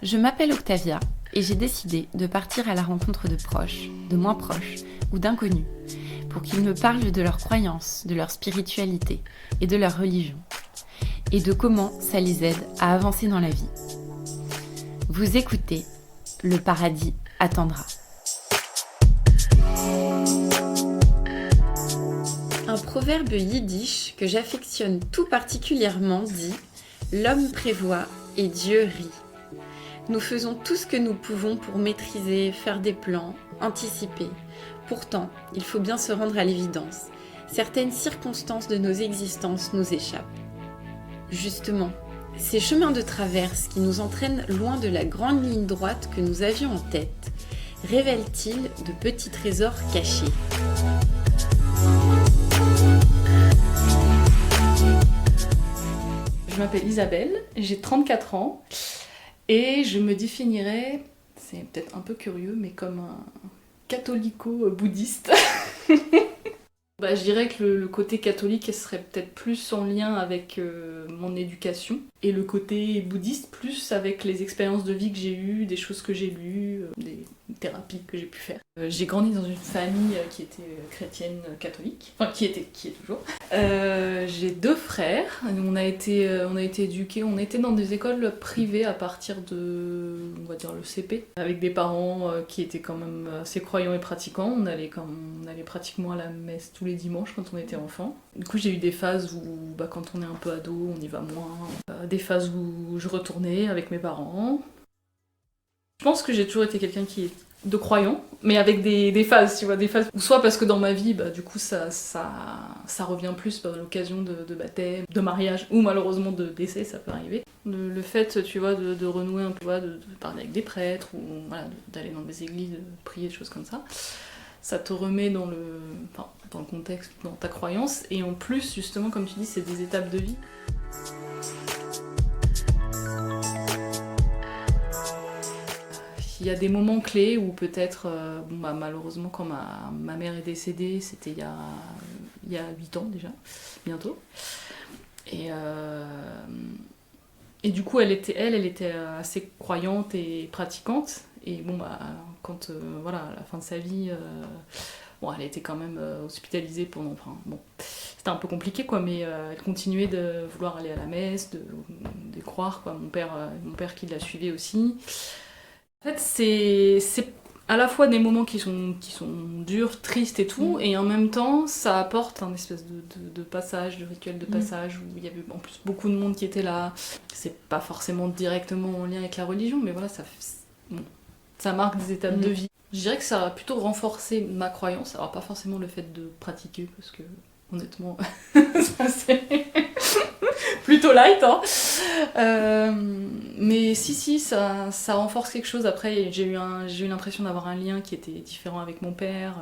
Je m'appelle Octavia et j'ai décidé de partir à la rencontre de proches, de moins proches ou d'inconnus pour qu'ils me parlent de leurs croyances, de leur spiritualité et de leur religion et de comment ça les aide à avancer dans la vie. Vous écoutez, le paradis attendra. Un proverbe yiddish que j'affectionne tout particulièrement dit « L'homme prévoit et Dieu rit ». Nous faisons tout ce que nous pouvons pour maîtriser, faire des plans, anticiper. Pourtant, il faut bien se rendre à l'évidence. Certaines circonstances de nos existences nous échappent. Justement, ces chemins de traverse qui nous entraînent loin de la grande ligne droite que nous avions en tête, révèlent-ils de petits trésors cachés ? Je m'appelle Isabelle, j'ai 34 ans et je me définirais, c'est peut-être un peu curieux, mais comme un catholico-bouddhiste. Je dirais que le côté catholique serait peut-être plus en lien avec mon éducation et le côté bouddhiste plus avec les expériences de vie que j'ai eues, des choses que j'ai lues, des thérapies que j'ai pu faire. J'ai grandi dans une famille qui était chrétienne catholique, enfin qui est toujours. J'ai 2 frères, on a été éduqués, on était dans des écoles privées à partir de, on va dire le CP, avec des parents qui étaient quand même assez croyants et pratiquants. On allait pratiquement à la messe tous les dimanches quand on était enfant. Du coup j'ai eu des phases où quand on est un peu ado on y va moins, des phases où je retournais avec mes parents. Je pense que j'ai toujours été quelqu'un qui est de croyant, mais avec des phases, tu vois, des phases. Soit parce que dans ma vie, du coup, ça revient plus à l'occasion de baptême, de mariage, ou malheureusement de décès, ça peut arriver. Le fait, tu vois, de renouer un peu, de parler avec des prêtres, ou voilà, d'aller dans des églises, de prier, des choses comme ça te remet dans le contexte, dans ta croyance, et en plus, justement, comme tu dis, c'est des étapes de vie. Il y a des moments clés où peut-être, malheureusement quand ma mère est décédée, c'était il y a 8 ans déjà, bientôt. Et du coup elle était assez croyante et pratiquante. Et quand à la fin de sa vie, elle était quand même hospitalisée pendant... c'était un peu compliqué quoi, mais elle continuait de vouloir aller à la messe, de croire quoi. Mon père qui la suivait aussi. En fait, c'est à la fois des moments qui sont durs, tristes et tout, et en même temps, ça apporte un espèce de passage, de rituel de passage, où il y avait en plus beaucoup de monde qui était là. C'est pas forcément directement en lien avec la religion, mais voilà, ça marque des étapes de vie. Je dirais que ça a plutôt renforcé ma croyance, alors pas forcément le fait de pratiquer, parce que honnêtement, ça c'est plutôt light, hein. Mais si, ça renforce quelque chose. Après, j'ai eu l'impression d'avoir un lien qui était différent avec mon père.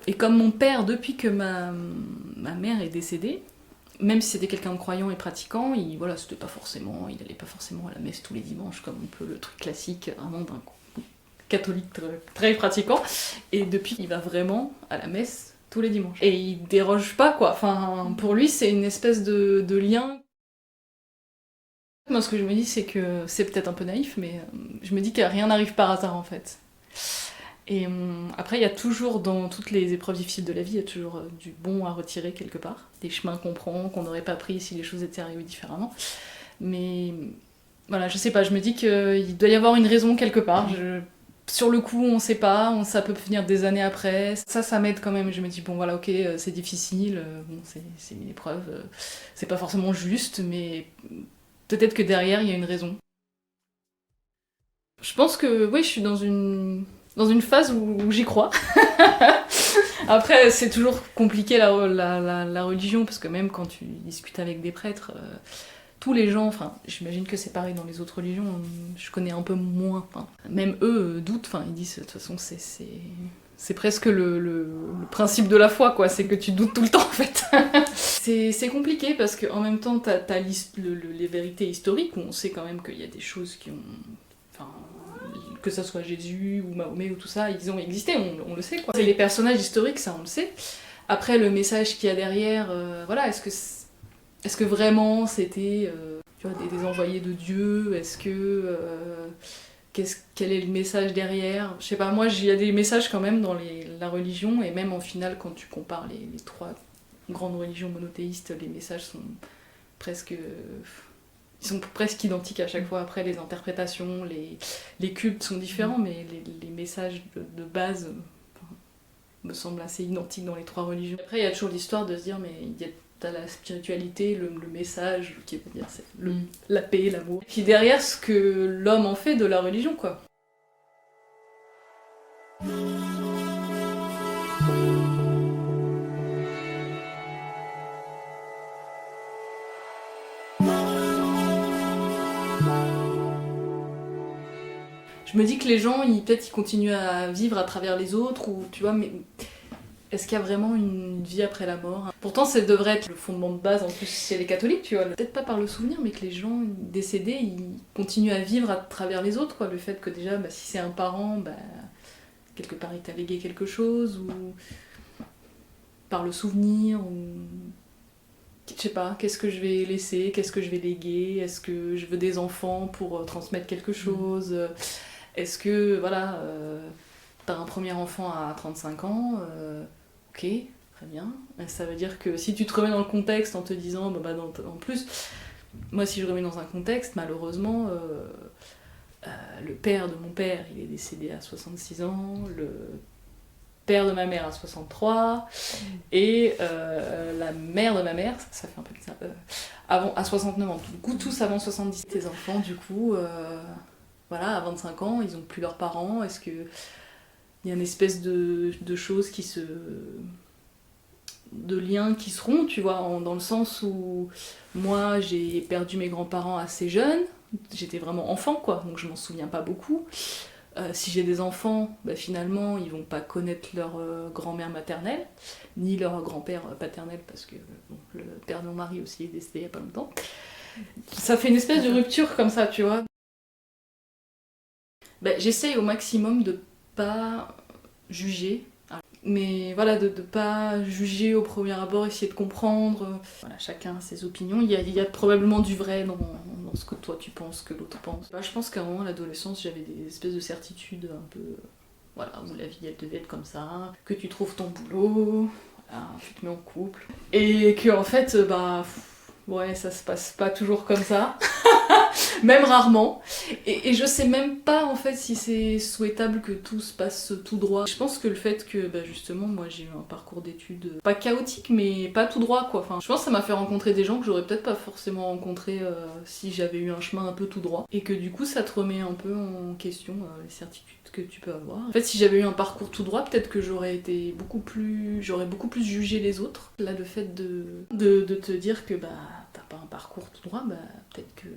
Et comme mon père, depuis que ma mère est décédée, même si c'était quelqu'un de croyant et pratiquant, il allait pas forcément à la messe tous les dimanches, comme un peu le truc classique, vraiment d'un catholique très, très pratiquant. Et depuis, il va vraiment à la messe tous les dimanches. Et il déroge pas, quoi. Enfin, pour lui, c'est une espèce de lien. Moi, ce que je me dis, c'est que c'est peut-être un peu naïf, mais je me dis que rien n'arrive par hasard, en fait. Et après, il y a toujours, dans toutes les épreuves difficiles de la vie, il y a toujours du bon à retirer quelque part. Des chemins qu'on prend, qu'on n'aurait pas pris si les choses étaient arrivées différemment. Mais voilà, je sais pas, je me dis qu'il doit y avoir une raison quelque part. Sur le coup, on sait pas, ça peut venir des années après. Ça m'aide quand même. Je me dis, ok, c'est difficile, c'est une épreuve, c'est pas forcément juste, mais peut-être que derrière, il y a une raison. Je pense que, oui, je suis dans une phase où j'y crois. Après, c'est toujours compliqué la religion, parce que même quand tu discutes avec des prêtres, tous les gens, j'imagine que c'est pareil dans les autres religions, je connais un peu moins. Même eux doutent, ils disent de toute façon c'est presque le principe de la foi, quoi, c'est que tu doutes tout le temps en fait. C'est compliqué parce qu'en même temps t'as les vérités historiques où on sait quand même qu'il y a des choses qui ont... que ça soit Jésus ou Mahomet ou tout ça, ils ont existé, on le sait quoi. C'est les personnages historiques, ça on le sait. Après le message qu'il y a derrière, est-ce que vraiment c'était tu vois, des envoyés de Dieu? Est-ce que... quel est le message derrière? Je sais pas, moi, il y a des messages quand même dans la religion, et même en final, quand tu compares les trois grandes religions monothéistes, les messages sont presque... Ils sont presque identiques à chaque fois. Après, les interprétations, les cultes sont différents, mais les messages de base me semblent assez identiques dans les trois religions. Après, il y a toujours l'histoire de se dire, mais t'as la spiritualité, le message, qui veut dire c'est la paix, l'amour. Puis derrière, ce que l'homme en fait de la religion, quoi. Je me dis que les gens, peut-être ils continuent à vivre à travers les autres, ou tu vois, mais est-ce qu'il y a vraiment une vie après la mort? Pourtant, ça devrait être le fondement de base, en plus chez les catholiques, tu vois. Peut-être pas par le souvenir, mais que les gens décédés, ils continuent à vivre à travers les autres, quoi. Le fait que déjà, si c'est un parent, quelque part il t'a légué quelque chose, ou par le souvenir, ou... Je sais pas, qu'est-ce que je vais laisser, qu'est-ce que je vais léguer, est-ce que je veux des enfants pour transmettre quelque chose, est-ce que, voilà, t'as un premier enfant à 35 ans, ok, très bien. Ça veut dire que si tu te remets dans le contexte en te disant, en plus, moi si je remets dans un contexte, malheureusement, le père de mon père, il est décédé à 66 ans, le père de ma mère à 63, et la mère de ma mère, ça fait un peu bizarre, à 69 ans. Du coup, tous avant 70. Tes enfants, du coup, voilà, à 25 ans, ils ont plus leurs parents. Est-ce que il y a une espèce de choses de liens qui se rompent, tu vois, dans le sens où moi, j'ai perdu mes grands-parents assez jeunes, j'étais vraiment enfant, quoi, donc je m'en souviens pas beaucoup. Si j'ai des enfants, finalement, ils vont pas connaître leur grand-mère maternelle, ni leur grand-père paternel, parce que le père de mon mari aussi est décédé il y a pas longtemps. Ça fait une espèce de rupture comme ça, tu vois. J'essaye au maximum de pas juger, mais voilà, de pas juger au premier abord, essayer de comprendre. Voilà, chacun a ses opinions. Il y a probablement du vrai dans ce que toi tu penses, que l'autre pense. Je pense qu'à un moment, à l'adolescence, j'avais des espèces de certitudes un peu... Voilà, où la vie elle devait être comme ça, que tu trouves ton boulot, voilà, tu te mets en couple, et que en fait, ouais, ça se passe pas toujours comme ça. Même rarement, et je sais même pas en fait si c'est souhaitable que tout se passe tout droit. Je pense que le fait que justement moi j'ai eu un parcours d'études pas chaotique mais pas tout droit, quoi. Enfin, je pense que ça m'a fait rencontrer des gens que j'aurais peut-être pas forcément rencontrés si j'avais eu un chemin un peu tout droit, et que du coup ça te remet un peu en question les certitudes que tu peux avoir. En fait, si j'avais eu un parcours tout droit, peut-être que j'aurais beaucoup plus jugé les autres. Là, le fait de te dire que t'as pas un parcours tout droit, peut-être que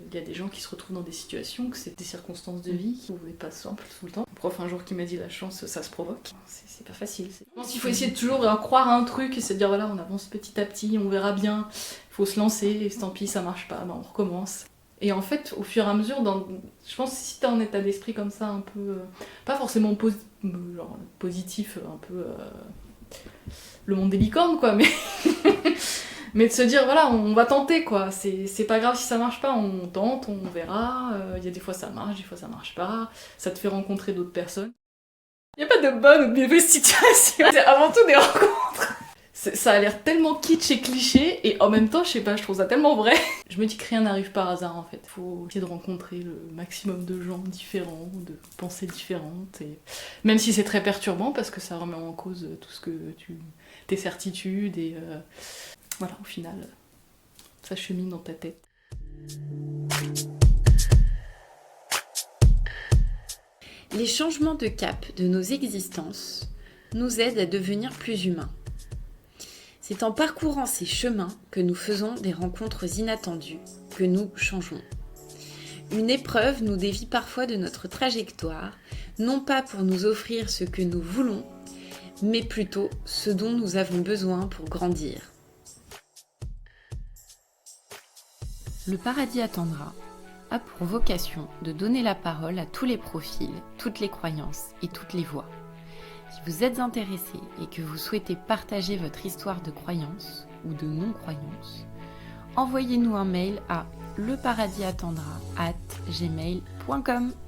il y a des gens qui se retrouvent dans des situations, que c'est des circonstances de vie qui n'est pas simple tout le temps. Un prof un jour qui m'a dit la chance, ça se provoque. C'est pas facile. Je pense qu'il faut essayer de toujours croire à un truc et se dire voilà, on avance petit à petit, on verra bien. Il faut se lancer, et tant pis, ça marche pas, on recommence. Et en fait, au fur et à mesure, je pense que si t'as un état d'esprit comme ça, un peu... pas forcément positif, un peu... le monde des licornes, quoi, mais... mais de se dire, voilà, on va tenter, quoi. C'est pas grave si ça marche pas, on tente, on verra. Il y a des fois ça marche, des fois ça marche pas. Ça te fait rencontrer d'autres personnes. Il y a pas de bonne ou de mauvaise situation. C'est avant tout des rencontres. Ça a l'air tellement kitsch et cliché, et en même temps, je sais pas, je trouve ça tellement vrai. Je me dis que rien n'arrive par hasard, en fait. Faut essayer de rencontrer le maximum de gens différents, de pensées différentes, et même si c'est très perturbant, parce que ça remet en cause tout ce que tes certitudes, et voilà, au final, ça chemine dans ta tête. Les changements de cap de nos existences nous aident à devenir plus humains. C'est en parcourant ces chemins que nous faisons des rencontres inattendues, que nous changeons. Une épreuve nous dévie parfois de notre trajectoire, non pas pour nous offrir ce que nous voulons, mais plutôt ce dont nous avons besoin pour grandir. Le paradis attendra a pour vocation de donner la parole à tous les profils, toutes les croyances et toutes les voix. Si vous êtes intéressé et que vous souhaitez partager votre histoire de croyance ou de non-croyance, envoyez-nous un mail à leparadisattendra@gmail.com.